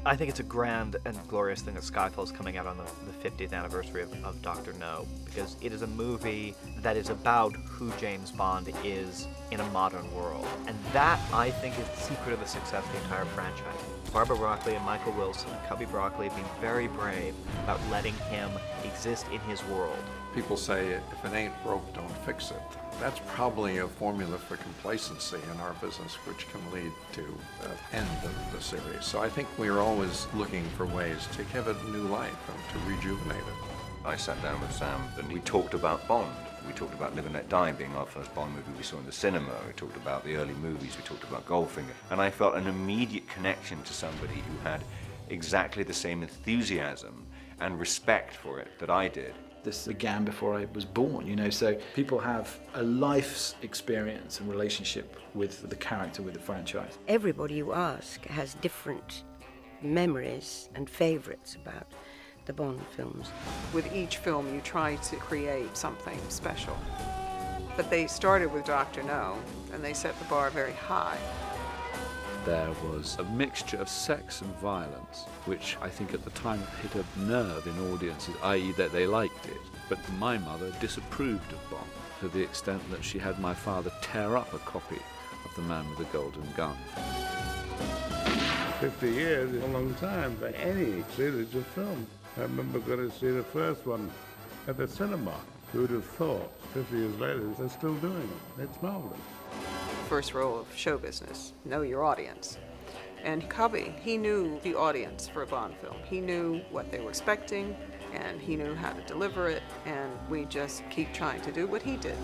I think it's a grand and glorious thing that Skyfall is coming out on the 50th anniversary of Dr. No, because it is a movie that is about who James Bond is in a modern world. And that, I think, is the secret of the success of the entire franchise. Barbara Broccoli and Michael Wilson and Cubby Broccoli have been very brave about letting him exist in his world. People say, if it ain't broke, don't fix it. That's probably a formula for complacency in our business, which can lead to the end of the series. So I think we're always looking for ways to give it new life and to rejuvenate it. I sat down with Sam and we talked about Bond. We talked about Live and Let Die being our first Bond movie we saw in the cinema. We talked about the early movies. We talked about Goldfinger. And I felt an immediate connection to somebody who had exactly the same enthusiasm and respect for it that I did. This began before I was born, you know, so people have a life's experience and relationship with the character, with the franchise. Everybody you ask has different memories and favourites about the Bond films. With each film, you try to create something special. But they started with Dr. No, and they set the bar very high. There was a mixture of sex and violence, which I think at the time hit a nerve in audiences, i.e. that they liked it. But my mother disapproved of Bond to the extent that she had my father tear up a copy of The Man with the Golden Gun. 50 years is a long time for any series of film. I remember going to see the first one at the cinema. Who would have thought 50 years later they're still doing it? It's marvelous. First rule of show business, know your audience. And Cubby, he knew the audience for a Bond film. He knew what they were expecting, and he knew how to deliver it, and we just keep trying to do what he did.